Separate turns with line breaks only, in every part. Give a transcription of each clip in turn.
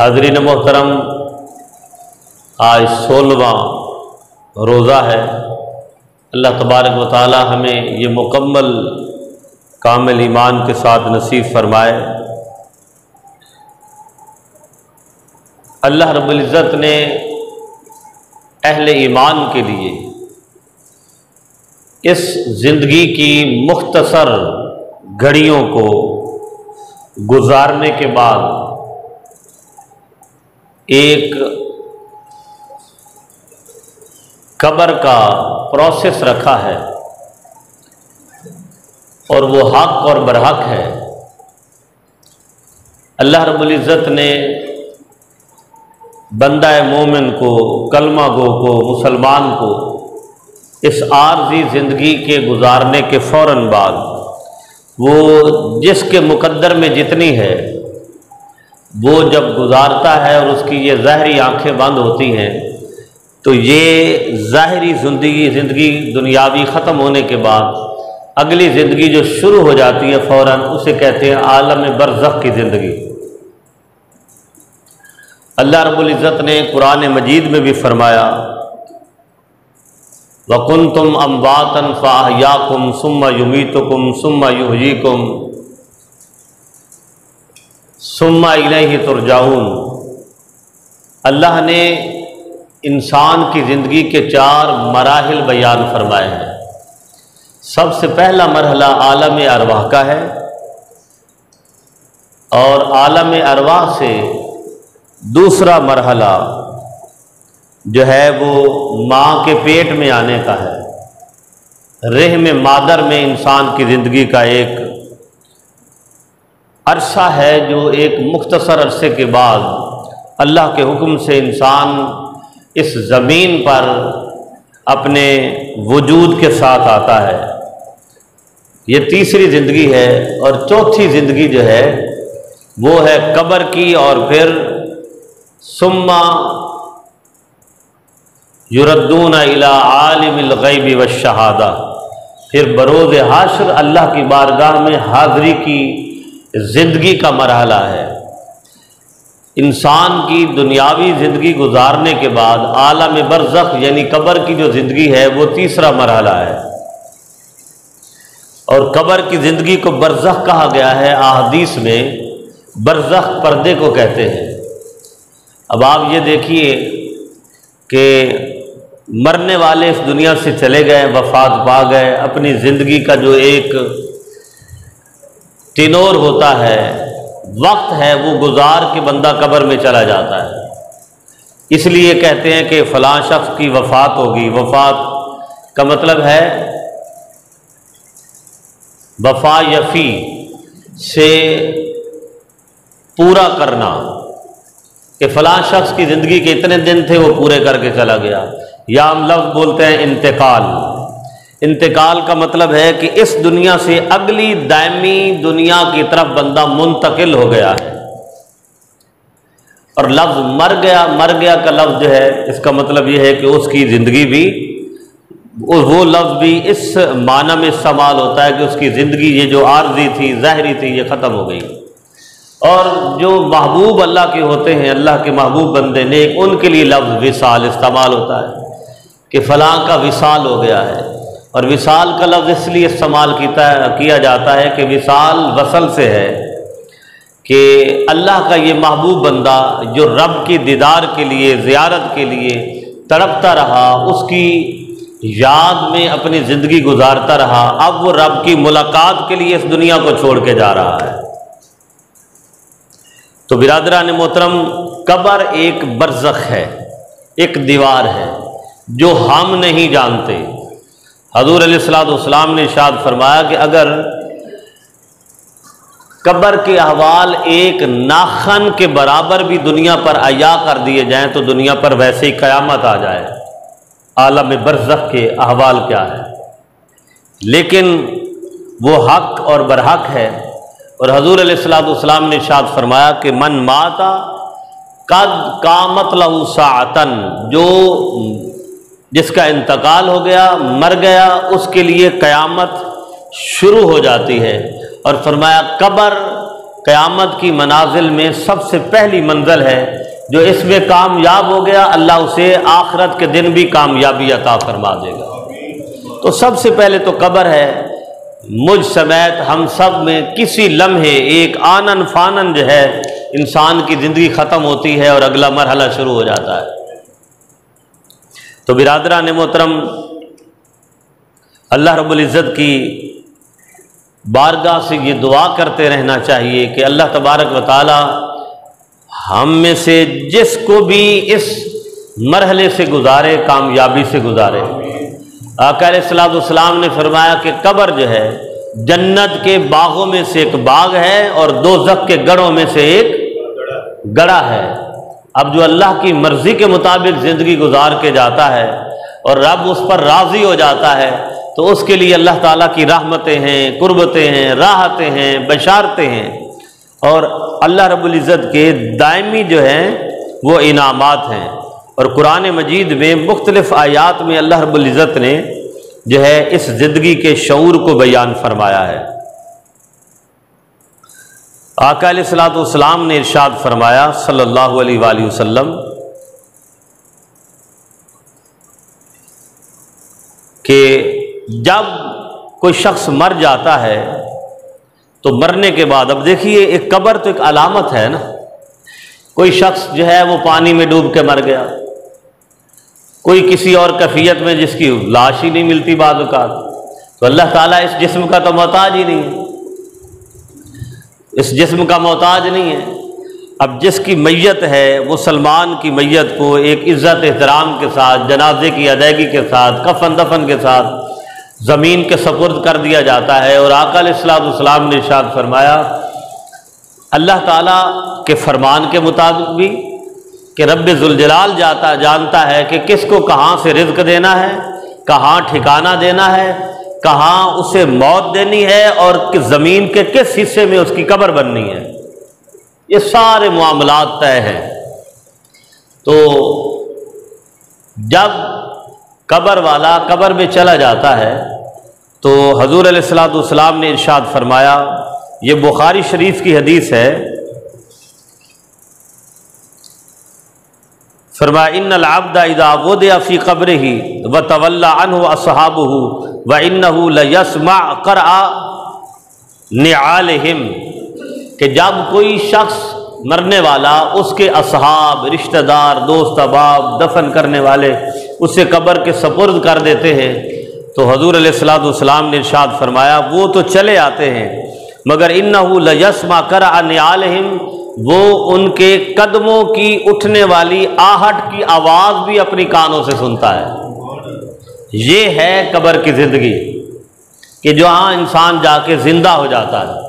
حاضرین محترم، آج 16واں روزہ ہے۔ اللہ تبارک و تعالی ہمیں یہ مکمل کامل ایمان کے ساتھ نصیب فرمائے۔ اللہ رب العزت نے اہل ایمان کے لیے اس زندگی کی مختصر گھڑیوں کو گزارنے کے بعد ایک قبر کا پروسیس رکھا ہے، اور وہ حق اور برحق ہے۔ اللہ رب العزت نے بندہ مومن کو، کلمہ گو کو، مسلمان کو اس عارضی زندگی کے گزارنے کے فوراً بعد وہ جس کے مقدر میں جتنی ہے وہ جب گزارتا ہے اور اس کی یہ ظاہری آنکھیں بند ہوتی ہیں تو یہ ظاہری زندگی دنیاوی ختم ہونے کے بعد اگلی زندگی جو شروع ہو جاتی ہے فوراً، اسے کہتے ہیں عالم برزخ کی زندگی۔ اللہ رب العزت نے قرآن مجید میں بھی فرمایا وَكُنْتُمْ أَمْوَاتًا فَأَحْيَاكُمْ ثُمَّ يُمِيتُكُمْ ثُمَّ يُحْيِيكُمْ ثُمَّ إِلَيْهِ تُرْجَعُونَ۔ اللہ نے انسان کی زندگی کے 4 مراحل بیان فرمائے ہیں۔ سب سے پہلا مرحلہ عالم ارواح کا ہے، اور عالم ارواح سے دوسرا مرحلہ جو ہے وہ ماں کے پیٹ میں آنے کا ہے۔ رحم مادر میں انسان کی زندگی کا ایک عرصہ ہے جو ایک مختصر عرصے کے بعد اللہ کے حکم سے انسان اس زمین پر اپنے وجود کے ساتھ آتا ہے۔ یہ تیسری زندگی ہے، اور چوتھی زندگی جو ہے وہ ہے قبر کی، اور پھر ثم یردون الی عالم الغیب والشہادہ، پھر بروز حشر اللہ کی بارگاہ میں حاضری کی زندگی کا مرحلہ ہے۔ انسان کی دنیاوی زندگی گزارنے کے بعد عالم برزخ یعنی قبر کی جو زندگی ہے وہ تیسرا مرحلہ ہے، اور قبر کی زندگی کو برزخ کہا گیا ہے۔ احادیث میں برزخ پردے کو کہتے ہیں۔ اب آپ یہ دیکھیے کہ مرنے والے اس دنیا سے چلے گئے، وفات پا گئے، اپنی زندگی کا جو ایک ٹینور ہوتا ہے، وقت ہے، وہ گزار کے بندہ قبر میں چلا جاتا ہے۔ اس لیے کہتے ہیں کہ فلاں شخص کی وفات ہوگی۔ وفات کا مطلب ہے وفا یفی سے پورا کرنا، کہ فلاں شخص کی زندگی کے اتنے دن تھے وہ پورے کر کے چلا گیا۔ یا ہم لفظ بولتے ہیں انتقال۔ انتقال کا مطلب ہے کہ اس دنیا سے اگلی دائمی دنیا کی طرف بندہ منتقل ہو گیا ہے۔ اور لفظ مر گیا کا لفظ جو ہے اس کا مطلب یہ ہے کہ اس کی زندگی بھی، وہ لفظ بھی اس معنی میں استعمال ہوتا ہے کہ اس کی زندگی یہ جو عارضی تھی، ظاہری تھی، یہ ختم ہو گئی۔ اور جو محبوب اللہ کے ہوتے ہیں، اللہ کے محبوب بندے نیک، ان کے لیے لفظ وصال استعمال ہوتا ہے کہ فلاں کا وصال ہو گیا ہے۔ اور وصال کا لفظ اس لیے استعمال کیا جاتا ہے کہ وصال وصل سے ہے، کہ اللہ کا یہ محبوب بندہ جو رب کی دیدار کے لیے، زیارت کے لیے تڑپتا رہا، اس کی یاد میں اپنی زندگی گزارتا رہا، اب وہ رب کی ملاقات کے لیے اس دنیا کو چھوڑ کے جا رہا ہے۔ تو برادران محترم، قبر ایک برزخ ہے، ایک دیوار ہے جو ہم نہیں جانتے۔ حضور علیہ السلام نے ارشاد فرمایا کہ اگر قبر کے احوال ایک ناخن کے برابر بھی دنیا پر عیاں کر دیے جائیں تو دنیا پر ویسے ہی قیامت آ جائے۔ عالم برزخ کے احوال کیا ہے، لیکن وہ حق اور برحق ہے۔ اور حضور علیہ السلام نے ارشاد فرمایا کہ من ماتا قد قامت لہ ساعتن، جو جس کا انتقال ہو گیا، مر گیا، اس کے لیے قیامت شروع ہو جاتی ہے۔ اور فرمایا قبر قیامت کی منازل میں سب سے پہلی منزل ہے، جو اس میں کامیاب ہو گیا اللہ اسے آخرت کے دن بھی کامیابی عطا فرما دے گا۔ تو سب سے پہلے تو قبر ہے، مجھ سمیت ہم سب میں کسی لمحے ایک آنن فانن جو ہے انسان کی زندگی ختم ہوتی ہے اور اگلا مرحلہ شروع ہو جاتا ہے۔ تو برادران محترم، اللہ رب العزت کی بارگاہ سے یہ دعا کرتے رہنا چاہیے کہ اللہ تبارک و تعالی ہم میں سے جس کو بھی اس مرحلے سے گزارے کامیابی سے گزارے۔ آقا علیہ الصلوۃ والسلام نے فرمایا کہ قبر جو ہے جنت کے باغوں میں سے ایک باغ ہے اور دوزخ کے گڑھوں میں سے ایک گڑھا ہے۔ اب جو اللہ کی مرضی کے مطابق زندگی گزار کے جاتا ہے اور رب اس پر راضی ہو جاتا ہے تو اس کے لیے اللہ تعالیٰ کی رحمتیں ہیں، قربتیں ہیں، راحتیں ہیں، بشارتیں ہیں، اور اللہ رب العزت کے دائمی جو ہیں وہ انعامات ہیں۔ اور قرآن مجید میں مختلف آیات میں اللہ رب العزت نے جو ہے اس زندگی کے شعور کو بیان فرمایا ہے۔ آقا علیہ الصلوۃ والسلام نے ارشاد فرمایا صلی اللہ علیہ وآلہ وسلم کہ جب کوئی شخص مر جاتا ہے تو مرنے کے بعد، اب دیکھیے ایک قبر تو ایک علامت ہے نا، کوئی شخص جو ہے وہ پانی میں ڈوب کے مر گیا، کوئی کسی اور کیفیت میں جس کی لاش ہی نہیں ملتی بعض اوقات، تو اللہ تعالیٰ اس جسم کا تو محتاج ہی نہیں ہے، اس جسم کا محتاج نہیں ہے۔ اب جس کی میت ہے مسلمان کی میت کو ایک عزت احترام کے ساتھ، جنازے کی ادائیگی کے ساتھ، کفن دفن کے ساتھ زمین کے سپرد کر دیا جاتا ہے، اور آقا علیہ الصلوۃ والسلام نے ارشاد فرمایا اللہ تعالیٰ کے فرمان کے مطابق بھی کہ رب ذوالجلال جانتا ہے کہ کس کو کہاں سے رزق دینا ہے، کہاں ٹھکانہ دینا ہے، کہاں اسے موت دینی ہے، اور کس زمین کے کس حصے میں اس کی قبر بننی ہے، یہ سارے معاملات طے ہیں۔ تو جب قبر والا قبر میں چلا جاتا ہے تو حضور علیہ الصلوۃ والسلام نے ارشاد فرمایا، یہ بخاری شریف کی حدیث ہے، فرمایا ان العبد اذا وضع في قبره وتولى عنه اصحابه وانه ليسمع قرع نعالهم، کہ جب کوئی شخص مرنے والا، اس کے اصحاب، رشتہ دار، دوست احباب، دفن کرنے والے اسے قبر کے سپرد کر دیتے ہیں، تو حضور علیہ الصلوۃ والسلام نے ارشاد فرمایا وہ تو چلے آتے ہیں مگر انہ لیسمع قرع نعالہم، وہ ان کے قدموں کی اٹھنے والی آہٹ کی آواز بھی اپنی کانوں سے سنتا ہے۔ یہ ہے قبر کی زندگی کہ جہاں انسان جا کے زندہ ہو جاتا ہے۔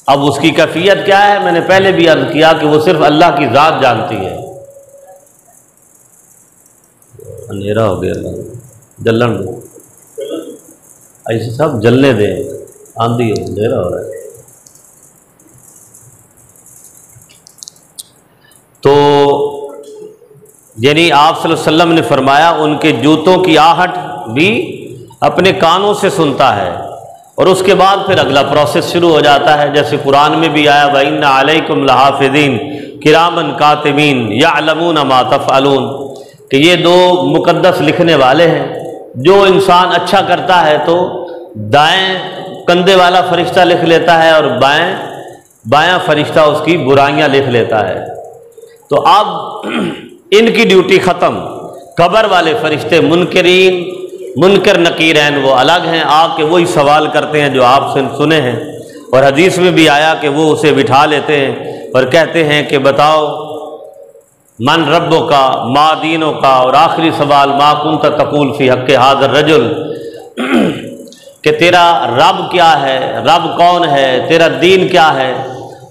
اب اس کی کیفیت کیا ہے، میں نے پہلے بھی عرض کیا کہ وہ صرف اللہ کی ذات جانتی ہے۔ اندھیرا ہو گیا، جلن دو، ایسے سب جلنے دیں، آندھی ہو، اندھیرا ہو رہا ہے۔ تو یعنی آپ صلی اللہ علیہ وسلم نے فرمایا ان کے جوتوں کی آہٹ بھی اپنے کانوں سے سنتا ہے، اور اس کے بعد پھر اگلا پروسیس شروع ہو جاتا ہے، جیسے قرآن میں بھی آیا وَإِنَّ عَلَيْكُمْ لَحَافِظِينَ كِرَامًا كَاتِبِينَ يَعْلَمُونَ مَا تَفْعَلُونَ، کہ یہ دو مقدس لکھنے والے ہیں، جو انسان اچھا کرتا ہے تو دائیں کندھے والا فرشتہ لکھ لیتا ہے اور بایاں فرشتہ اس کی برائیاں لکھ لیتا ہے۔ تو اب ان کی ڈیوٹی ختم، قبر والے فرشتے منکر نکیرین وہ الگ ہیں، آ کے وہی سوال کرتے ہیں جو آپ سے سنے ہیں، اور حدیث میں بھی آیا کہ وہ اسے بٹھا لیتے ہیں اور کہتے ہیں کہ بتاؤ من ربوں کا، ما دینوں کا، اور آخری سوال ما کنت تقول فی حق ھذا الرجل، کہ تیرا رب کیا ہے، رب کون ہے، تیرا دین کیا ہے،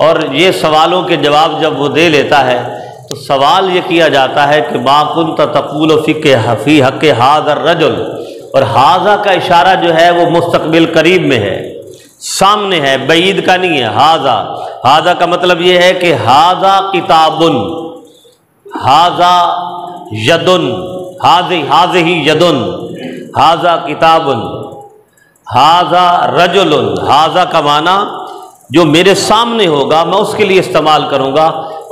اور یہ سوالوں کے جواب جب وہ دے لیتا ہے تو سوال یہ کیا جاتا ہے کہ ما کنت تقول فی حق ھذا الرجل، اور ھذا کا اشارہ جو ہے وہ مستقبل قریب میں ہے، سامنے ہے، بعید کا نہیں ہے۔ ھذا کا مطلب یہ ہے کہ ھذا کتاب، ھذا ید، ھذہ ید، ھذا کتاب، ھذا رجل، ھذا کا معنی جو میرے سامنے ہوگا میں اس کے لیے استعمال کروں گا،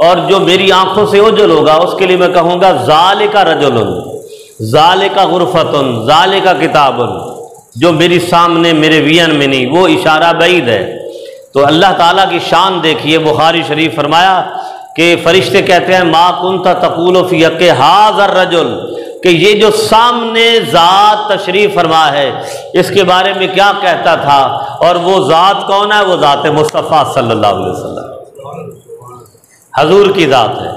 اور جو میری آنکھوں سے اوجھل ہوگا اس کے لیے میں کہوں گا ذالک رجل، ذالک غرفۃ، ذالک کتاب، جو میری سامنے میرے وین میں نہیں، وہ اشارہ بعید ہے۔ تو اللہ تعالیٰ کی شان دیکھیے، بخاری شریف فرمایا کہ فرشتے کہتے ہیں ما کنت تقول فی حق ھذا الرجل، کہ یہ جو سامنے ذات تشریف فرما ہے اس کے بارے میں کیا کہتا تھا، اور وہ ذات کون ہے؟ وہ ذات مصطفیٰ صلی اللہ علیہ وسلم، حضور کی ذات ہے۔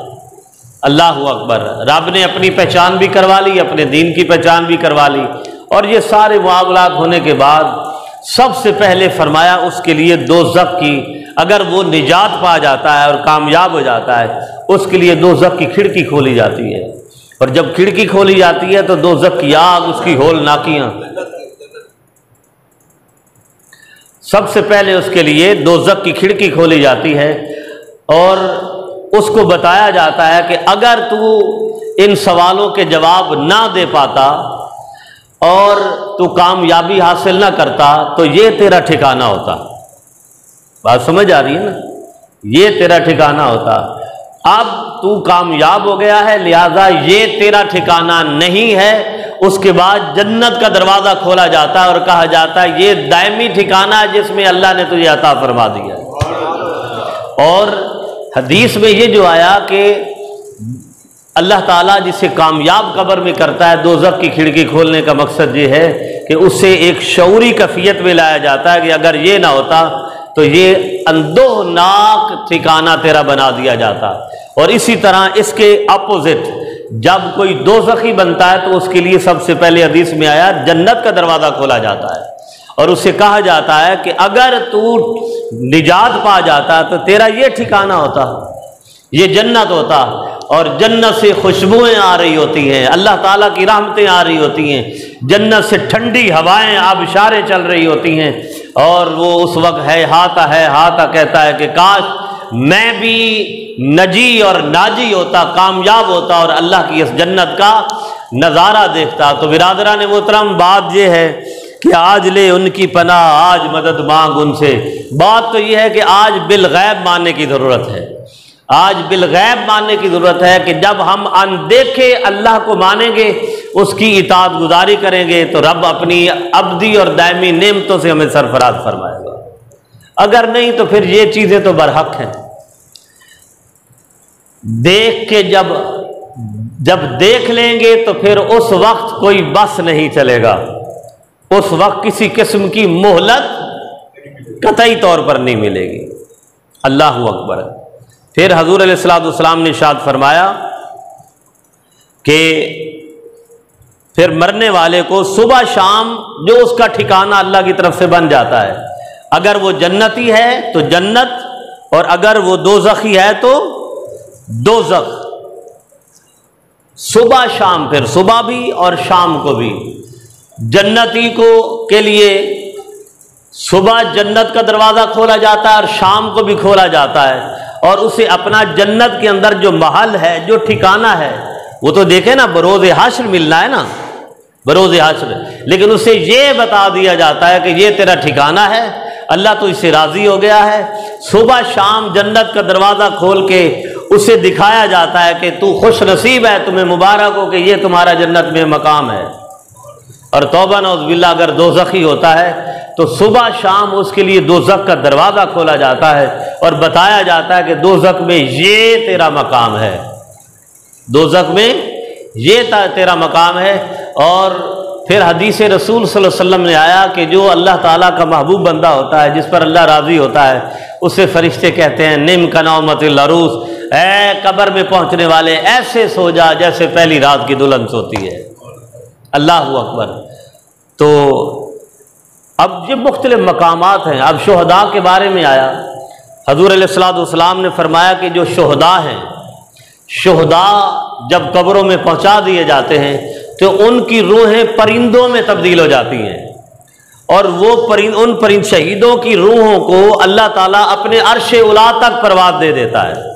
اللہ اکبر، رب نے اپنی پہچان بھی کروا لی، اپنے دین کی پہچان بھی کروا لی، اور یہ سارے معاملات ہونے کے بعد سب سے پہلے فرمایا اس کے لیے دوزخ کی، اگر وہ نجات پا جاتا ہے اور کامیاب ہو جاتا ہے اس کے لیے دوزخ کی کھڑکی کھولی جاتی ہے، اور جب کھڑکی کھولی جاتی ہے تو دوزخ کی آگ، اس کی ہول ناکیاں، سب سے پہلے اس کے لیے دوزخ کی کھڑکی کھولی جاتی ہے، اور اس کو بتایا جاتا ہے کہ اگر تو ان سوالوں کے جواب نہ دے پاتا اور تو کامیابی حاصل نہ کرتا تو یہ تیرا ٹھکانہ ہوتا۔ بات سمجھ آ رہی ہے نا؟ یہ تیرا ٹھکانہ ہوتا۔ اب تو کامیاب ہو گیا ہے، لہذا یہ تیرا ٹھکانہ نہیں ہے۔ اس کے بعد جنت کا دروازہ کھولا جاتا ہے اور کہا جاتا ہے یہ دائمی ٹھکانہ ہے جس میں اللہ نے تجھے عطا فرما دیا۔ اور حدیث میں یہ جو آیا کہ اللہ تعالیٰ جسے کامیاب قبر میں کرتا ہے، دوزخ کی کھڑکی کھولنے کا مقصد یہ ہے کہ اسے ایک شعوری کیفیت میں لایا جاتا ہے کہ اگر یہ نہ ہوتا تو یہ اندوہناک ٹھکانہ تیرا بنا دیا جاتا۔ اور اسی طرح اس کے اپوزٹ جب کوئی دوزخی بنتا ہے تو اس کے لیے سب سے پہلے حدیث میں آیا جنت کا دروازہ کھولا جاتا ہے، اور اسے کہا جاتا ہے کہ اگر تو نجات پا جاتا تو تیرا یہ ٹھکانہ ہوتا، یہ جنت ہوتا، اور جنت سے خوشبوئیں آ رہی ہوتی ہیں، اللہ تعالیٰ کی رحمتیں آ رہی ہوتی ہیں، جنت سے ٹھنڈی ہوائیں آبشاریں چل رہی ہوتی ہیں، اور وہ اس وقت ہے ہاتھا کہتا ہے کہ کاش میں بھی نجی اور ناجی ہوتا، کامیاب ہوتا اور اللہ کی اس جنت کا نظارہ دیکھتا۔ تو برادران محترم، بات یہ ہے کہ آج لے ان کی پناہ، آج مدد مانگ ان سے۔ بات تو یہ ہے کہ آج بالغیب ماننے کی ضرورت ہے، آج بالغیب ماننے کی ضرورت ہے کہ جب ہم اندیکھے اللہ کو مانیں گے، اس کی اطاعت گزاری کریں گے تو رب اپنی ابدی اور دائمی نعمتوں سے ہمیں سرفراز فرمائے گا۔ اگر نہیں تو پھر یہ چیزیں تو برحق ہیں۔ دیکھ کے جب دیکھ لیں گے تو پھر اس وقت کوئی بس نہیں چلے گا، اس وقت کسی قسم کی مہلت قطعی طور پر نہیں ملے گی۔ اللہ اکبر۔ پھر حضور علیہ الصلوۃ والسلام نے ارشاد فرمایا کہ پھر مرنے والے کو صبح شام جو اس کا ٹھکانہ اللہ کی طرف سے بن جاتا ہے، اگر وہ جنتی ہے تو جنت، اور اگر وہ دوزخی ہے تو دوزخ۔ صبح شام، پھر صبح بھی اور شام کو بھی۔ جنتی کو کے لیے صبح جنت کا دروازہ کھولا جاتا ہے اور شام کو بھی کھولا جاتا ہے، اور اسے اپنا جنت کے اندر جو محل ہے، جو ٹھکانہ ہے، وہ تو دیکھے نا بروز حشر ملنا ہے نا، بروز حشر، لیکن اسے یہ بتا دیا جاتا ہے کہ یہ تیرا ٹھکانہ ہے، اللہ تو اس سے راضی ہو گیا ہے۔ صبح شام جنت کا دروازہ کھول کے اسے دکھایا جاتا ہے کہ تو خوش نصیب ہے، تمہیں مبارک ہو کہ یہ تمہارا جنت میں مقام ہے۔ اور توبہ نعوذ باللہ اگر دوزخی ہوتا ہے تو صبح شام اس کے لیے دوزخ کا دروازہ کھولا جاتا ہے اور بتایا جاتا ہے کہ دوزخ میں یہ تیرا مقام ہے، دوزخ میں یہ تیرا مقام ہے۔ اور پھر حدیث رسول صلی اللہ علیہ وسلم نے آیا کہ جو اللہ تعالیٰ کا محبوب بندہ ہوتا ہے، جس پر اللہ راضی ہوتا ہے، اسے فرشتے کہتے ہیں نم کنومت العروس، اے قبر میں پہنچنے والے ایسے سو جا جیسے پہلی رات کی دلہن سوتی ہے۔ اللہ اکبر۔ تو اب یہ مختلف مقامات ہیں۔ اب شہداء کے بارے میں آیا، حضور علیہ الصلوۃ والسلام نے فرمایا کہ جو شہداء ہیں، شہداء جب قبروں میں پہنچا دیے جاتے ہیں تو ان کی روحیں پرندوں میں تبدیل ہو جاتی ہیں، اور وہ ان شہیدوں کی روحوں کو اللہ تعالیٰ اپنے عرش اعلیٰ تک پرواز دے دیتا ہے،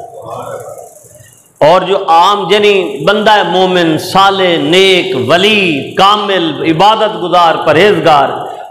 اور جو عام یعنی بندہ مومن، صالح، نیک، ولی، کامل، عبادت گزار، پرہیزگار،